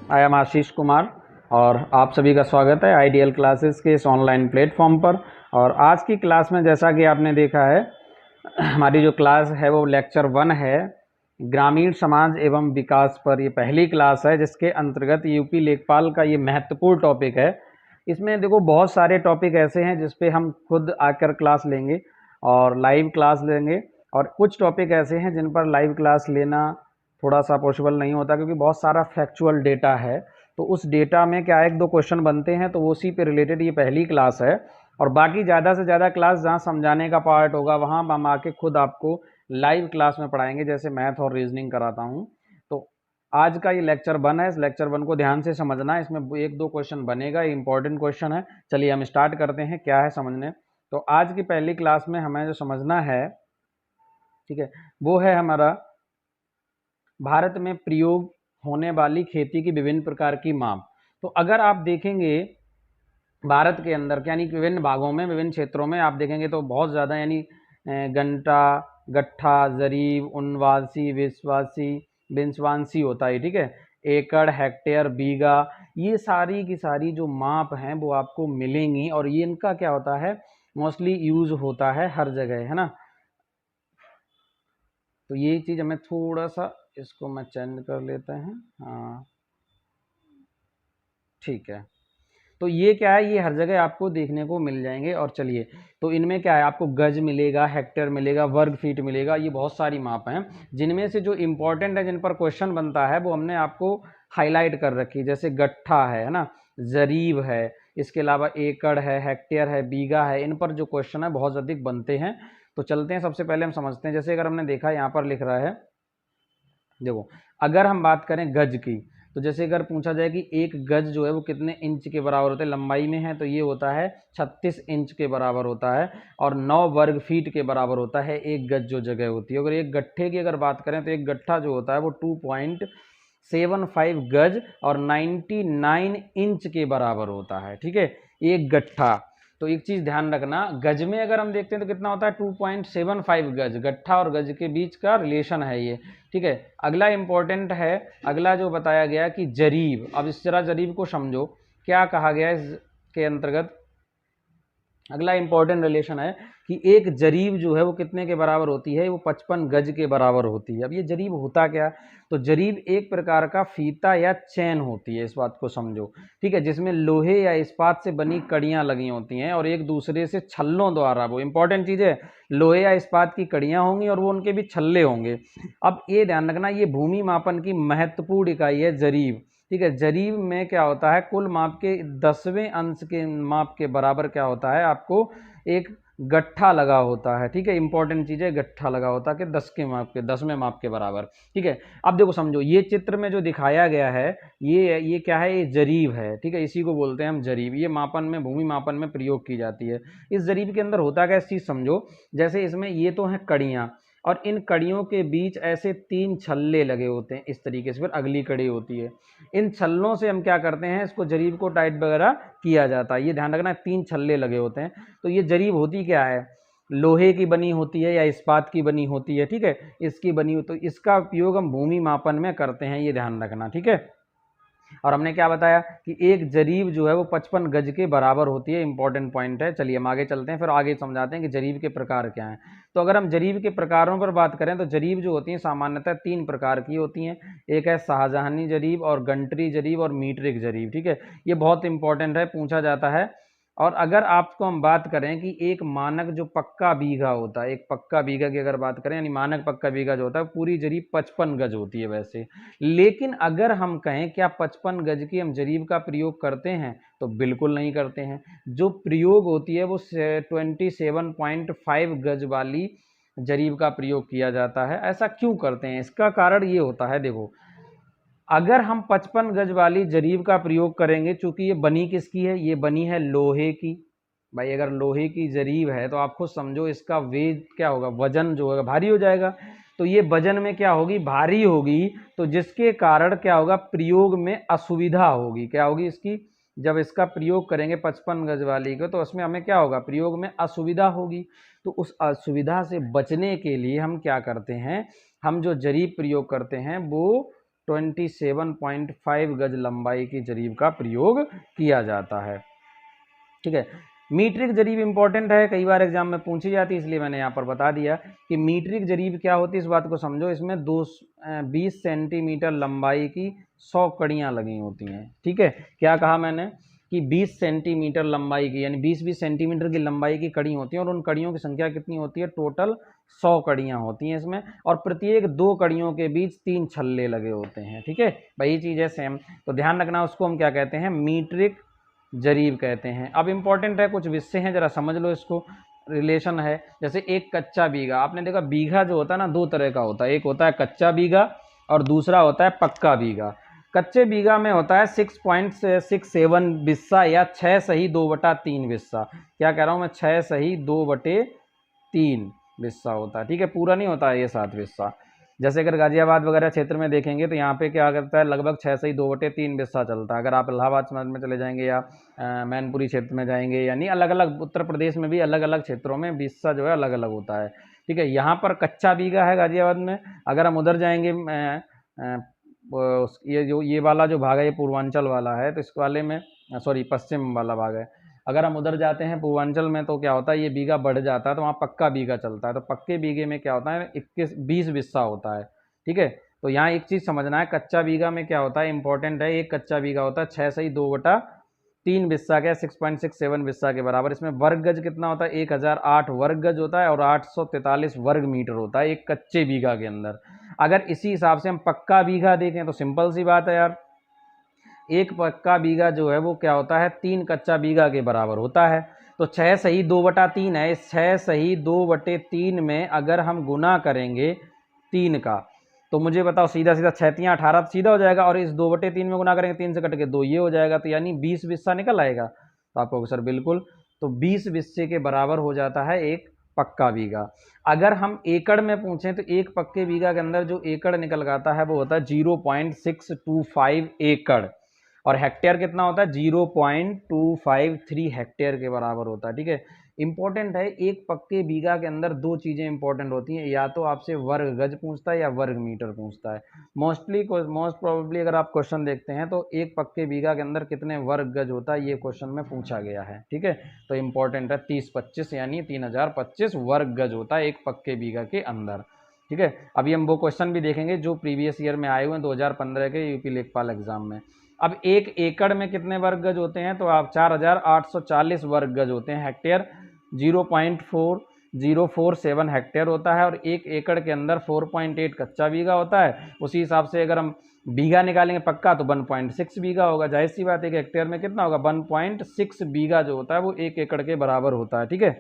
I am Ashish Kumar और आप सभी का स्वागत है आइडियल क्लासेस के इस ऑनलाइन प्लेटफॉर्म पर। और आज की क्लास में जैसा कि आपने देखा है हमारी जो क्लास है वो लेक्चर 1 है, ग्रामीण समाज एवं विकास पर। ये पहली क्लास है जिसके अंतर्गत यूपी लेखपाल का ये महत्वपूर्ण टॉपिक है। इसमें देखो बहुत सारे टॉपिक ऐसे हैं जिस पे हम खुद आकर क्लास लेंगे और लाइव क्लास लेंगे, और कुछ टॉपिक ऐसे हैं जिन पर लाइव क्लास लेना थोड़ा सा पॉसिबल नहीं होता क्योंकि बहुत सारा फैक्चुअल डेटा है। तो उस डेटा में क्या एक दो क्वेश्चन बनते हैं, तो उसी पे रिलेटेड ये पहली क्लास है। और बाकी ज़्यादा से ज़्यादा क्लास जहाँ समझाने का पार्ट होगा वहाँ हम आके खुद आपको लाइव क्लास में पढ़ाएंगे, जैसे मैथ और रीजनिंग कराता हूँ। तो आज का ये लेक्चर 1 है, इस लेक्चर 1 को ध्यान से समझना है। इसमें एक दो क्वेश्चन बनेगा, ये इंपॉर्टेंट क्वेश्चन है। चलिए हम स्टार्ट करते हैं क्या है समझने। तो आज की पहली क्लास में हमें जो समझना है, ठीक है, वो है हमारा भारत में प्रयोग होने वाली खेती की विभिन्न प्रकार की माप। तो अगर आप देखेंगे भारत के अंदर यानी विभिन्न भागों में, विभिन्न क्षेत्रों में आप देखेंगे तो बहुत ज़्यादा यानी घंटा, गट्ठा, जरीब, उनवासी, विश्वासी, बिंसवांसी होता है, ठीक है। एकड़, हेक्टेयर, बीघा, ये सारी की सारी जो माप हैं वो आपको मिलेंगी और ये इनका क्या होता है, मोस्टली यूज होता है हर जगह, है ना। तो ये चीज़ हमें थोड़ा सा इसको मैं चेंज कर लेता है, हाँ ठीक है। तो ये क्या है, ये हर जगह आपको देखने को मिल जाएंगे। और चलिए, तो इनमें क्या है, आपको गज मिलेगा, हेक्टेयर मिलेगा, वर्ग फीट मिलेगा, ये बहुत सारी माप हैं जिनमें से जो इम्पोर्टेंट है, जिन पर क्वेश्चन बनता है वो हमने आपको हाईलाइट कर रखी है। जैसे गट्ठा है ना, जरीब है, इसके अलावा एकड़ है, हेक्टेयर है, बीघा है, इन पर जो क्वेश्चन है बहुत अधिक बनते हैं। तो चलते हैं, सबसे पहले हम समझते हैं। जैसे अगर हमने देखा यहाँ पर लिख रहा है, देखो अगर हम बात करें गज की, तो जैसे अगर पूछा जाए कि एक गज जो है वो कितने इंच के बराबर होता है लंबाई में है, तो ये होता है 36 इंच के बराबर होता है। और 9 वर्ग फीट के बराबर होता है एक गज जो जगह होती है। अगर एक गट्ठे की अगर बात करें तो एक गट्ठा जो होता है वो 2.75 गज और 99 इंच के बराबर होता है, ठीक है, एक गट्ठा। तो एक चीज ध्यान रखना, गज में अगर हम देखते हैं तो कितना होता है, 2.75 गज। गट्ठा और गज के बीच का रिलेशन है ये, ठीक है। अगला इंपॉर्टेंट है, अगला जो बताया गया कि जरीब। अब इस जरा जरीब को समझो, क्या कहा गया है इसके अंतर्गत। अगला इंपॉर्टेंट रिलेशन है कि एक जरीब जो है वो कितने के बराबर होती है, वो 55 गज के बराबर होती है। अब ये जरीब होता क्या, तो जरीब एक प्रकार का फीता या चैन होती है, इस बात को समझो, ठीक है, जिसमें लोहे या इस्पात से बनी कड़ियां लगी होती हैं और एक दूसरे से छल्लों द्वारा, वो इंपॉर्टेंट चीज है, लोहे या इस्पात की कड़ियां होंगी और वो उनके भी छल्ले होंगे। अब ये ध्यान रखना, ये भूमि मापन की महत्वपूर्ण इकाई है जरीब, ठीक है। जरीब में क्या होता है, कुल माप के 10वें अंश के माप के बराबर क्या होता है, आपको एक गट्ठा लगा होता है, ठीक है। इंपॉर्टेंट चीज है, गट्ठा लगा होता है कि 10वें माप के बराबर, ठीक है। अब देखो समझो, ये चित्र में जो दिखाया गया है ये क्या है, ये जरीब है, ठीक है, इसी को बोलते हैं हम जरीब। ये मापन में, भूमि मापन में प्रयोग की जाती है। इस जरीब के अंदर होता क्या, इस चीज समझो। जैसे इसमें ये तो है कड़ियां, और इन कड़ियों के बीच ऐसे 3 छल्ले लगे होते हैं इस तरीके से, फिर अगली कड़ी होती है। इन छल्लों से हम क्या करते हैं, इसको जरीब को टाइट वगैरह किया जाता है। ये ध्यान रखना, 3 छल्ले लगे होते हैं। तो ये जरीब होती क्या है, लोहे की बनी होती है या इस्पात की बनी होती है, ठीक है, इसकी बनी हो। तो इसका उपयोग हम भूमि मापन में करते हैं, ये ध्यान रखना, ठीक है। और हमने क्या बताया कि एक जरीब जो है वो 55 गज के बराबर होती है, इंपॉर्टेंट पॉइंट है। चलिए हम आगे चलते हैं, फिर आगे समझाते हैं कि जरीब के प्रकार क्या हैं। तो अगर हम जरीब के प्रकारों पर बात करें तो जरीब जो होती हैं सामान्यतः 3 प्रकार की होती हैं। एक है शाहजहानी जरीब और गंटरी जरीब और मीट्रिक जरीब, ठीक है। ये बहुत इंपॉर्टेंट है, पूछा जाता है। और अगर आपको हम बात करें कि एक मानक जो पक्का बीघा होता है, एक पक्का बीघा की अगर बात करें, यानी मानक पक्का बीघा जो होता है, पूरी जरीब 55 गज होती है वैसे। लेकिन अगर हम कहें क्या 55 गज की हम जरीब का प्रयोग करते हैं, तो बिल्कुल नहीं करते हैं। जो प्रयोग होती है वो 27.5 गज वाली जरीब का प्रयोग किया जाता है। ऐसा क्यों करते हैं, इसका कारण ये होता है, देखो अगर हम 55 गज वाली जरीब का प्रयोग करेंगे, चूंकि ये बनी किसकी है, ये बनी है लोहे की। भाई अगर लोहे की जरीब है तो आप खुद समझो इसका वेट क्या होगा, वजन जो होगा भारी हो जाएगा। तो ये वजन में क्या होगी, भारी होगी। तो जिसके कारण क्या होगा, प्रयोग में असुविधा होगी। क्या होगी इसकी, जब इसका प्रयोग करेंगे 55 गज वाली को, तो उसमें हमें क्या होगा, प्रयोग में असुविधा होगी। तो उस असुविधा से बचने के लिए हम क्या करते हैं, हम जो जरीब प्रयोग करते हैं वो 27.5 गज लंबाई की जरीब का प्रयोग किया जाता है। ठीक है, मीट्रिक जरीब इंपॉर्टेंट है, कई बार एग्जाम में पूछी जाती है, इसलिए मैंने यहाँ पर बता दिया कि मीट्रिक जरीब क्या होती है, इस बात को समझो। इसमें 20 सेंटीमीटर लंबाई की 100 कड़ियाँ लगी होती हैं। ठीक है, क्या कहा मैंने कि 20 सेंटीमीटर लंबाई की, यानी 20-20 सेंटीमीटर की लंबाई की कड़ी होती है, और उन कड़ियों की संख्या कितनी होती है, टोटल 100 कड़ियाँ होती हैं इसमें, और प्रत्येक 2 कड़ियों के बीच 3 छल्ले लगे होते हैं। ठीक है, वही चीज़ है सेम, तो ध्यान रखना, उसको हम क्या कहते हैं, मीट्रिक जरीब कहते हैं। अब इंपॉर्टेंट है, कुछ विषय हैं, जरा समझ लो इसको, रिलेशन है। जैसे एक कच्चा बीघा, आपने देखा बीघा जो होता है ना, 2 तरह का होता है, एक होता है कच्चा बीघा और दूसरा होता है पक्का बीघा। कच्चे बीघा में होता है 6.67 बिस्सा या 6 सही 2/3 बिस्सा। क्या कह रहा हूँ मैं, 6 सही 2/3 बिस्सा होता है। ठीक है, पूरा नहीं होता है ये 7 बिस्सा। जैसे अगर गाजियाबाद वगैरह क्षेत्र में देखेंगे तो यहाँ पे क्या करता है, लगभग 6 सही 2/3 बिस्सा चलता है। अगर आप इलाहाबाद में चले जाएंगे या मैनपुरी क्षेत्र में जाएंगे, यानी अलग अलग उत्तर प्रदेश में भी अलग अलग क्षेत्रों में बिस्सा जो है अलग अलग होता है। ठीक है, यहाँ पर कच्चा बीघा है गाजियाबाद में। अगर हम उधर जाएंगे, ये वाला जो भाग है, ये पूर्वांचल वाला है, तो इस वाले में सॉरी पश्चिम वाला भाग है। अगर हम उधर जाते हैं पूर्वांचल में, तो क्या होता है, ये बीघा बढ़ जाता है, तो वहाँ पक्का बीघा चलता है। तो पक्के बीघे में क्या होता है, 20 बिस्सा होता है। ठीक है, तो यहाँ एक चीज़ समझना है, कच्चा बीघा में क्या होता है, इंपॉर्टेंट है, एक कच्चा बीघा होता है 6 सही 2/3 बिस्सा का, 6.67 बिस्सा के बराबर। इसमें वर्ग गज कितना होता है, 1008 वर्ग गज होता है, और 843 वर्ग मीटर होता है एक कच्चे बीघा के अंदर। अगर इसी हिसाब से हम पक्का बीघा देखें तो सिंपल सी बात है यार, एक पक्का बीघा जो है वो क्या होता है, 3 कच्चा बीघा के बराबर होता है। तो 6 सही 2/3 है, इस 6 सही 2/3 में अगर हम गुना करेंगे 3 का, तो मुझे बताओ, सीधा सीधा 6 3 18 तो सीधा हो जाएगा, और इस 2/3 में गुना करेंगे 3 से कट के 2, ये हो जाएगा, तो यानी 20 बिस्सा निकल आएगा। तो आप कहोगे सर बिल्कुल, तो 20 बिस्से के बराबर हो जाता है एक पक्का बीघा। अगर हम एकड़ में पूछें तो एक पक्के बीघा के अंदर जो एकड़ निकल आता है वो होता है 0.625 एकड़, और हेक्टेयर कितना होता है, 0.253 हेक्टेयर के बराबर होता है। ठीक है, इंपॉर्टेंट है, एक पक्के बीघा के अंदर 2 चीज़ें इंपॉर्टेंट होती हैं, या तो आपसे वर्ग गज पूछता है या वर्ग मीटर पूछता है। मोस्ट प्रोबेबली अगर आप क्वेश्चन देखते हैं तो एक पक्के बीघा के अंदर कितने वर्ग गज होता है, ये क्वेश्चन में पूछा गया है। ठीक है, तो इंपॉर्टेंट है, 30-25 यानी 3025 वर्ग गज होता है एक पक्के बीघा के अंदर। ठीक है, अभी हम वो क्वेश्चन भी देखेंगे जो प्रीवियस ईयर में आए हुए हैं 2015 के यूपी लेखपाल एग्जाम में। अब एक एकड़ में कितने वर्ग गज होते हैं, तो आप 4840 वर्ग गज होते हैं। हेक्टेयर 0.4047 हेक्टेयर होता है, और एक एकड़ के अंदर 4.8 कच्चा बीघा होता है। उसी हिसाब से अगर हम बीघा निकालेंगे पक्का तो 1.6 बीघा होगा। जाहिर सी बात है, एक हेक्टेयर में कितना होगा, 1.6 बीघा जो होता है वो एक एकड़ के बराबर होता है। ठीक है,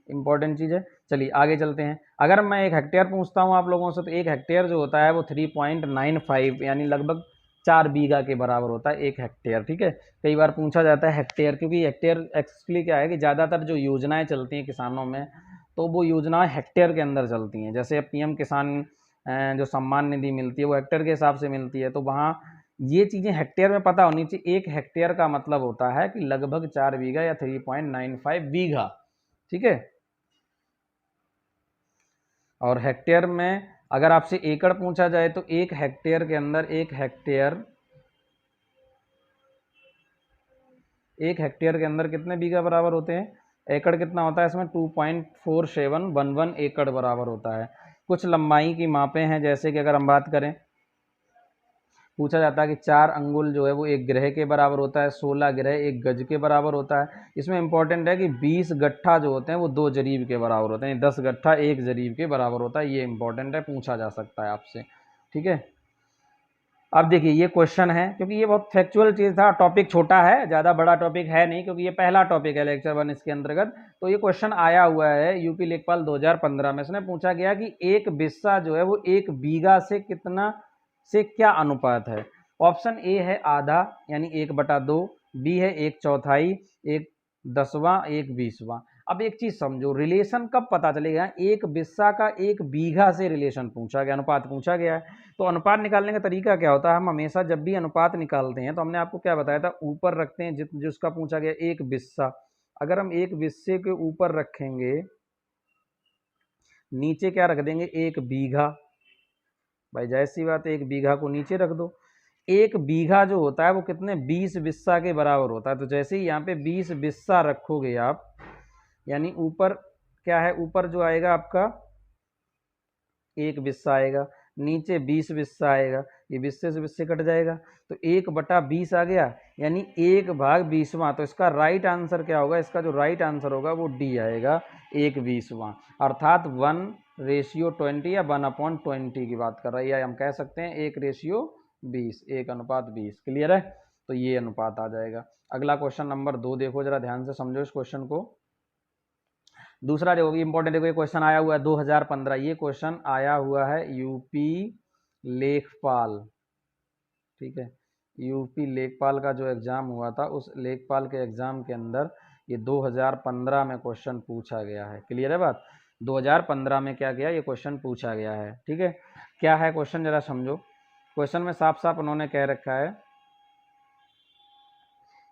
इंपॉर्टेंट चीज़ है। चलिए आगे चलते हैं। अगर मैं एक हेक्टेयर पूछता हूँ आप लोगों से, तो एक हेक्टेयर जो होता है वो 3.95 यानी लगभग 4 बीघा के बराबर होता है एक हेक्टेयर। ठीक है, कई बार पूछा जाता है हेक्टेयर, क्योंकि हेक्टेयर एक्चुअली क्या है कि ज़्यादातर जो योजनाएं चलती हैं किसानों में, तो वो योजनाएं हेक्टेयर के अंदर चलती हैं। जैसे पीएम किसान जो सम्मान निधि मिलती है वो हेक्टेयर के हिसाब से मिलती है, तो वहाँ ये चीज़ें हेक्टेयर में पता होनी चाहिए। एक हेक्टेयर का मतलब होता है कि लगभग 4 बीघा या 3.95 बीघा। ठीक है, और हेक्टेयर में अगर आपसे एकड़ पूछा जाए तो एक हेक्टेयर के अंदर एक हेक्टेयर के अंदर कितने बीघा बराबर होते हैं, एकड़ कितना होता है इसमें, 2.4711 एकड़ बराबर होता है। कुछ लंबाई की मापें हैं, जैसे कि अगर हम बात करें, पूछा जाता है कि 4 अंगुल जो है वो एक ग्रह के बराबर होता है, 16 ग्रह एक गज के बराबर होता है। इसमें इंपॉर्टेंट है कि 20 गट्ठा जो होते हैं वो 2 जरीब के बराबर होते हैं, 10 गट्ठा 1 जरीब के बराबर होता है। ये इंपॉर्टेंट है, पूछा जा सकता है आपसे। ठीक है, अब देखिए ये क्वेश्चन है, क्योंकि ये बहुत फैक्चुअल चीज़ था, टॉपिक छोटा है, ज़्यादा बड़ा टॉपिक है नहीं, क्योंकि ये पहला टॉपिक है लेक्चर 1 इसके अंतर्गत। तो ये क्वेश्चन आया हुआ है यूपी लेखपाल 2015 में। इसमें पूछा गया कि एक बिस्सा जो है वो एक बीघा से क्या अनुपात है। ऑप्शन ए है आधा यानी 1/2, बी है 1/4, 1/10, 1/20। अब एक चीज समझो, रिलेशन कब पता चलेगा, एक बिस्सा का एक बीघा से रिलेशन पूछा गया, अनुपात पूछा गया है। तो अनुपात निकालने का तरीका क्या होता है, हम हमेशा जब भी अनुपात निकालते हैं तो हमने आपको क्या बताया था, ऊपर रखते हैं जिसका पूछा गया एक बिस्सा। अगर हम एक बिस्से के ऊपर रखेंगे, नीचे क्या रख देंगे, एक बीघा। भाई जाहिर सी बात है, 1 बीघा को नीचे रख दो। 1 बीघा जो होता है वो कितने 20 बिस्सा के बराबर होता है। तो जैसे ही यहाँ पे 20 बिस्सा रखोगे आप, यानी ऊपर क्या है, ऊपर जो आएगा आपका 1 बिस्सा आएगा, नीचे 20 बिस्सा आएगा, ये बिस्से से बिस्से कट जाएगा, तो 1/20 आ गया, यानी 1/20वां। तो इसका राइट आंसर क्या होगा, इसका जो राइट आंसर होगा वो डी आएगा, 1/20वां, अर्थात 1:20 या 1/20 की बात कर रहा है, या हम कह सकते हैं 1:20, 1:20। क्लियर है, तो ये अनुपात आ जाएगा। अगला क्वेश्चन नंबर 2 देखो, जरा ध्यान से समझो इस क्वेश्चन को। दूसरा देखो इंपॉर्टेंट, देखो ये क्वेश्चन आया हुआ है 2015, ये क्वेश्चन आया हुआ है यूपी लेखपाल, ठीक है, यूपी लेखपाल का जो एग्जाम हुआ था, उस लेखपाल के एग्जाम के अंदर ये 2015 में क्वेश्चन पूछा गया है। क्लियर है बात, 2015 में क्या गया, ये क्वेश्चन पूछा गया है। ठीक है, क्या है क्वेश्चन जरा समझो। क्वेश्चन में साफ साफ उन्होंने कह रखा है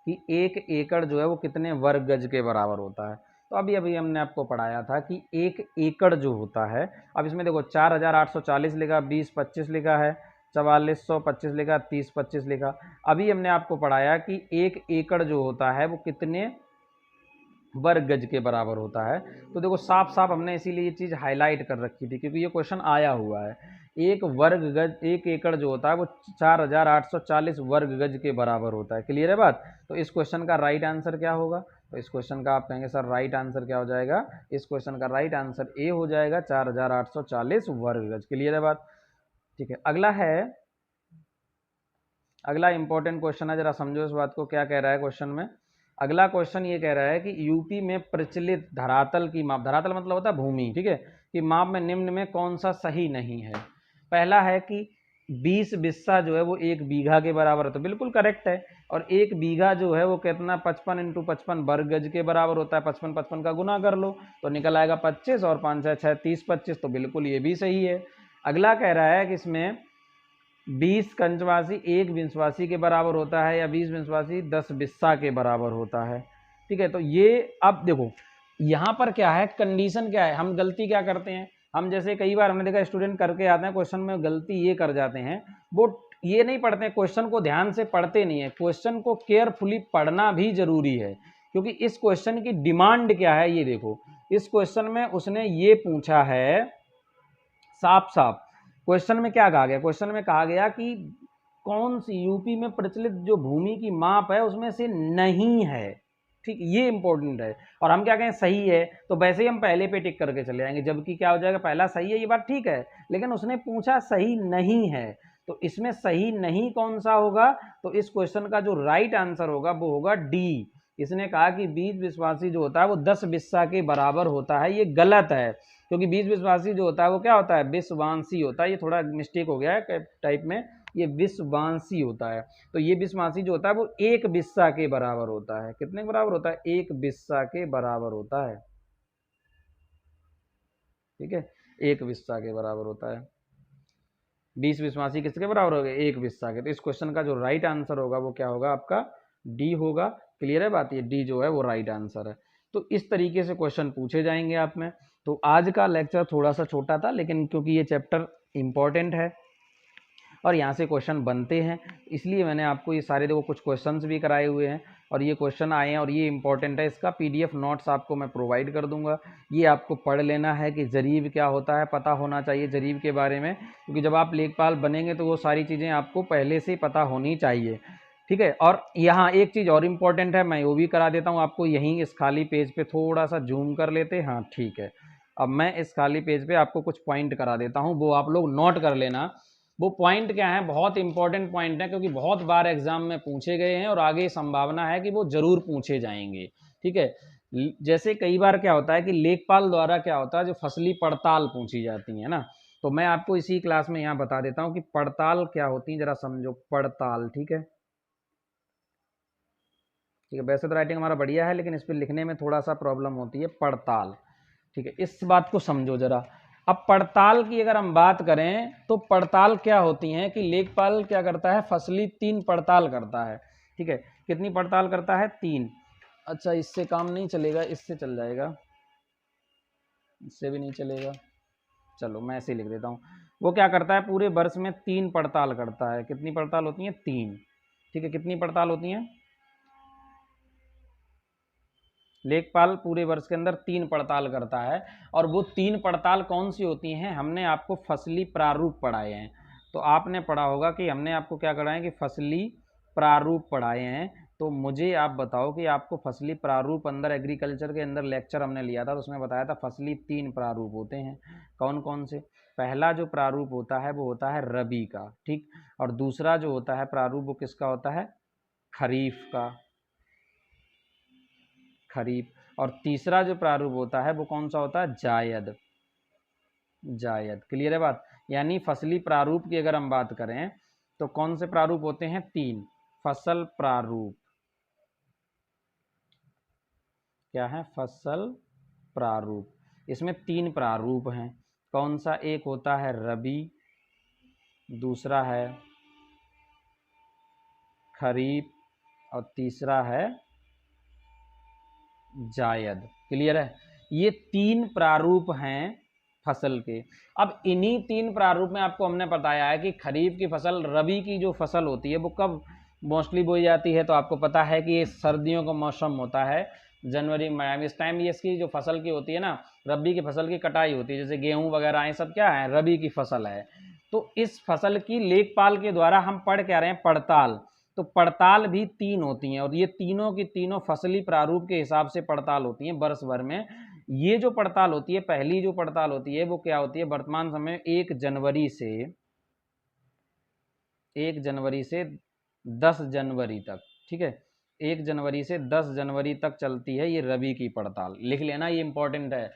कि 1 एकड़ जो है वो कितने वर्ग गज के बराबर होता है। तो अभी अभी हमने आपको पढ़ाया था कि 1 एकड़ जो होता है, अब इसमें देखो 4840 लिखा, 2025 लिखा है, 4425 लिखा, 3025 लिखा। अभी हमने आपको पढ़ाया कि 1 एकड़ जो होता है वो कितने वर्ग गज के बराबर होता है। तो देखो साफ साफ हमने इसीलिए ये चीज़ हाईलाइट कर रखी थी, क्योंकि ये क्वेश्चन आया हुआ है। 1 एकड़ जो होता है वो 4840 वर्ग गज के बराबर होता है। क्लियर है बात, तो इस क्वेश्चन का राइट आंसर क्या होगा, तो इस क्वेश्चन का आप कहेंगे सर राइट आंसर क्या हो जाएगा, इस क्वेश्चन का राइट आंसर ए हो जाएगा, 4840 वर्ग गज। क्लियर है बात, ठीक है। अगला इंपॉर्टेंट क्वेश्चन है, जरा समझो इस बात को, क्या कह रहा है क्वेश्चन में। अगला क्वेश्चन ये कह रहा है कि यूपी में प्रचलित धरातल की माप, धरातल मतलब होता है भूमि, ठीक है, कि माप में निम्न में कौन सा सही नहीं है। पहला है कि 20 बिस्सा जो है वो 1 बीघा के बराबर है, तो बिल्कुल करेक्ट है। और 1 बीघा जो है वो कितना 55 × 55 वर्ग गज के बराबर होता है। 55 55 का गुना कर लो तो निकल आएगा 25, और 5 6 6 30 25, तो बिल्कुल ये भी सही है। अगला कह रहा है कि इसमें 20 कंचवासी 1 बिंसवासी के बराबर होता है, या 20 बिंसवासी 10 बिस्सा के बराबर होता है। ठीक है, तो ये अब देखो यहाँ पर क्या है, कंडीशन क्या है, हम गलती क्या करते हैं, हम जैसे कई बार हमने देखा स्टूडेंट करके आते हैं क्वेश्चन में, गलती ये कर जाते हैं, वो ये नहीं पढ़ते हैं, क्वेश्चन को ध्यान से पढ़ते नहीं है। क्वेश्चन को केयरफुली पढ़ना भी जरूरी है, क्योंकि इस क्वेश्चन की डिमांड क्या है ये देखो। इस क्वेश्चन में उसने ये पूछा है साफ साफ, क्वेश्चन में क्या कहा गया, क्वेश्चन में कहा गया कि कौन सी यूपी में प्रचलित जो भूमि की माप है उसमें से नहीं है। ठीक, ये इंपॉर्टेंट है। और हम क्या कहें सही है, तो वैसे ही हम पहले पे टिक करके चले जाएंगे, जबकि क्या हो जाएगा, पहला सही है ये बात ठीक है, लेकिन उसने पूछा सही नहीं है, तो इसमें सही नहीं कौन सा होगा, तो इस क्वेश्चन का जो राइट आंसर होगा वो होगा डी। इसने कहा कि 20 बिस्वासी जो होता है वो 10 बिस्सा के बराबर होता है, ये गलत है, क्योंकि 20 बिस्वासी जो होता है वो क्या होता है, विश्वांसी होता है। ये थोड़ा मिस्टेक हो गया है टाइप में, ये विश्वांसी होता है। तो ये विश्वांसी जो होता है वो 1 बिस्सा के बराबर होता है। कितने के बराबर होता है, 1 बिस्सा के बराबर होता है। ठीक है, 1 बिस्सा के बराबर होता है। 20 विश्वासी किसके बराबर हो गए, 1 बिस्सा के। तो इस क्वेश्चन का जो राइट आंसर होगा वो क्या होगा, आपका डी होगा। क्लियर है बात, ये डी जो है वो राइट आंसर है। तो इस तरीके से क्वेश्चन पूछे जाएंगे आप में। तो आज का लेक्चर थोड़ा सा छोटा था, लेकिन क्योंकि ये चैप्टर इंपॉर्टेंट है और यहाँ से क्वेश्चन बनते हैं, इसलिए मैंने आपको ये सारे देखो कुछ क्वेश्चंस भी कराए हुए हैं, और ये क्वेश्चन आए हैं और ये इंपॉर्टेंट है। इसका पीडीएफ नोट्स आपको मैं प्रोवाइड कर दूंगा, ये आपको पढ़ लेना है कि जरीब क्या होता है, पता होना चाहिए जरीब के बारे में, क्योंकि जब आप लेखपाल बनेंगे तो वो सारी चीज़ें आपको पहले से पता होनी चाहिए। ठीक है, और यहाँ एक चीज़ और इम्पॉर्टेंट है, मैं वो भी करा देता हूँ आपको, यहीं इस खाली पेज पे थोड़ा सा जूम कर लेते हैं। हाँ ठीक है, अब मैं इस खाली पेज पे आपको कुछ पॉइंट करा देता हूँ, वो आप लोग नोट कर लेना। वो पॉइंट क्या है, बहुत इंपॉर्टेंट पॉइंट है, क्योंकि बहुत बार एग्जाम में पूछे गए हैं और आगे संभावना है कि वो जरूर पूछे जाएंगे। ठीक है, जैसे कई बार क्या होता है कि लेखपाल द्वारा क्या होता है, जो फसली पड़ताल पूछी जाती है ना, तो मैं आपको इसी क्लास में यहाँ बता देता हूँ कि पड़ताल क्या होती है, जरा समझो पड़ताल। ठीक है, ठीक है, वैसे तो राइटिंग हमारा बढ़िया है, लेकिन इस पर लिखने में थोड़ा सा प्रॉब्लम होती है, पड़ताल। ठीक है, इस बात को समझो जरा। अब पड़ताल की अगर हम बात करें तो पड़ताल क्या होती है कि लेखपाल क्या करता है, फसली 3 पड़ताल करता है। ठीक है, कितनी पड़ताल करता है, 3। अच्छा, इससे काम नहीं चलेगा, इससे चल जाएगा, इससे भी नहीं चलेगा, चलो मैं ऐसे ही लिख देता हूँ। वो क्या करता है, पूरे वर्ष में 3 पड़ताल करता है। कितनी पड़ताल होती है? 3। ठीक है, कितनी पड़ताल होती हैं? लेखपाल पूरे वर्ष के अंदर 3 पड़ताल करता है। और वो 3 पड़ताल कौन सी होती हैं? हमने आपको फसली प्रारूप पढ़ाए हैं। तो आपने पढ़ा होगा कि हमने आपको क्या कराया कि फसली प्रारूप पढ़ाए हैं। तो मुझे आप बताओ कि आपको फसली प्रारूप अंदर एग्रीकल्चर के अंदर लेक्चर हमने लिया था, तो उसमें बताया था फसली 3 प्रारूप होते हैं। कौन कौन से? पहला जो प्रारूप होता है वो होता है रबी का, ठीक। और दूसरा जो होता है प्रारूप वो किसका होता है? खरीफ का, खरीफ। और तीसरा जो प्रारूप होता है वो कौन सा होता है? जायद, जायद। क्लियर है बात? यानी फसली प्रारूप की अगर हम बात करें तो कौन से प्रारूप होते हैं? 3। फसल प्रारूप, क्या है? फसल प्रारूप। इसमें 3 प्रारूप हैं। कौन सा? एक होता है रबी, दूसरा है खरीफ, और तीसरा है जायद। क्लियर है? ये 3 प्रारूप हैं फसल के। अब इन्हीं 3 प्रारूप में आपको हमने बताया है कि खरीफ की फसल, रबी की जो फसल होती है वो कब मोस्टली बोई जाती है? तो आपको पता है कि ये सर्दियों का मौसम होता है, जनवरी में। इस टाइम ये इसकी जो फसल की होती है ना, रबी की फसल की कटाई होती है। जैसे गेहूं वगैरह ये सब क्या है? रबी की फसल है। तो इस फसल की लेखपाल के द्वारा हम पढ़ क्या रहे हैं? पड़ताल। तो पड़ताल भी 3 होती हैं, और ये तीनों की तीनों फसली प्रारूप के हिसाब से पड़ताल होती हैं वर्ष भर में। ये जो पड़ताल होती है, पहली जो पड़ताल होती है वो क्या होती है? वर्तमान समय में 1 जनवरी से 10 जनवरी तक, ठीक है। 1 जनवरी से 10 जनवरी तक चलती है ये रबी की पड़ताल। लिख लेना, ये इंपॉर्टेंट है।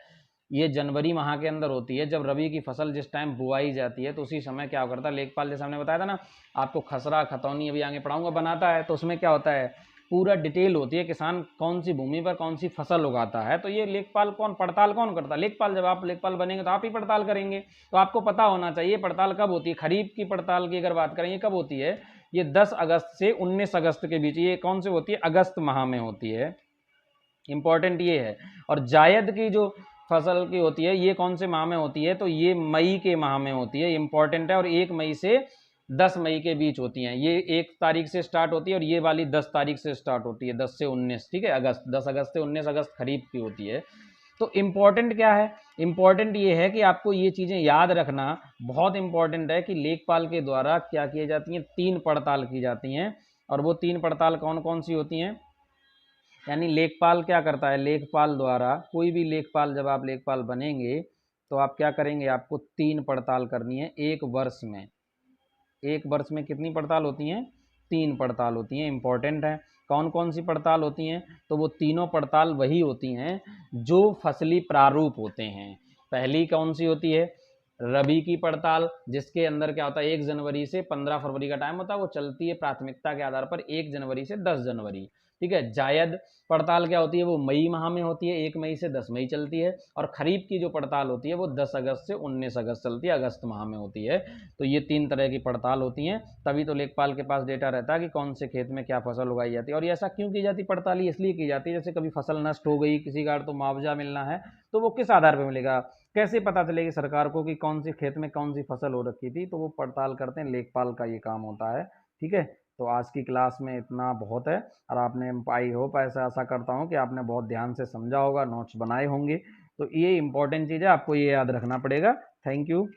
ये जनवरी माह के अंदर होती है, जब रबी की फसल जिस टाइम बुआई जाती है तो उसी समय क्या करता है लेखपाल, जैसे हमने बताया था ना आपको, खसरा खतौनी अभी आगे पढ़ाऊंगा, बनाता है। तो उसमें क्या होता है, पूरा डिटेल होती है किसान कौन सी भूमि पर कौन सी फसल उगाता है। तो ये लेखपाल कौन, पड़ताल कौन करता है? लेखपाल। जब आप लेखपाल बनेंगे तो आप ही पड़ताल करेंगे। तो आपको पता होना चाहिए पड़ताल कब होती है। खरीफ की पड़ताल की अगर बात करें, ये कब होती है? ये 10 अगस्त से 19 अगस्त के बीच। ये कौन सी होती है? अगस्त माह में होती है। इंपॉर्टेंट ये है। और जायद की जो फसल की होती है ये कौन से माह में होती है? तो ये मई के माह में होती है। इंपॉर्टेंट है। और 1 मई से 10 मई के बीच होती हैं। ये 1 तारीख से स्टार्ट होती है और ये वाली 10 तारीख से स्टार्ट होती है, 10 से 19, ठीक है, अगस्त। 10 अगस्त से 19 अगस्त खरीफ की होती है। तो इम्पॉर्टेंट क्या है? इम्पॉर्टेंट ये है कि आपको ये चीज़ें याद रखना बहुत इंपॉर्टेंट है कि लेखपाल के द्वारा क्या किए जाती हैं? 3 पड़ताल की जाती हैं। और वो 3 पड़ताल कौन कौन सी होती हैं? यानी लेखपाल क्या करता है? लेखपाल द्वारा, कोई भी लेखपाल, जब आप लेखपाल बनेंगे तो आप क्या करेंगे? आपको 3 पड़ताल करनी है 1 वर्ष में। 1 वर्ष में कितनी पड़ताल होती हैं? 3 पड़ताल होती हैं। इंपॉर्टेंट है। कौन कौन सी पड़ताल होती हैं? तो वो तीनों पड़ताल वही होती हैं जो फसली प्रारूप होते हैं। पहली कौन सी होती है? रबी की पड़ताल, जिसके अंदर क्या होता है 1 जनवरी से 15 फरवरी का टाइम होता है। वो चलती है प्राथमिकता के आधार पर 1 जनवरी से 10 जनवरी। ठीक है। जायद पड़ताल क्या होती है? वो मई माह में होती है, 1 मई से 10 मई चलती है। और खरीफ की जो पड़ताल होती है वो 10 अगस्त से 19 अगस्त चलती है, अगस्त माह में होती है। तो ये 3 तरह की पड़ताल होती हैं। तभी तो लेखपाल के पास डेटा रहता है कि कौन से खेत में क्या फसल उगाई जाती है। और ये ऐसा क्यों की जाती पड़ताल? इसलिए की जाती है जैसे कभी फसल नष्ट हो गई किसी का तो मुआवजा मिलना है, तो वो किस आधार पर मिलेगा? कैसे पता चलेगी सरकार को कि कौन सी खेत में कौन सी फसल हो रखी थी? तो वो पड़ताल करते हैं, लेखपाल का ये काम होता है। ठीक है। तो आज की क्लास में इतना बहुत है। और आपने, आई होप, ऐसा आशा करता हूँ कि आपने बहुत ध्यान से समझा होगा, नोट्स बनाए होंगे। तो ये इंपॉर्टेंट चीज़ है, आपको ये याद रखना पड़ेगा। Thank you.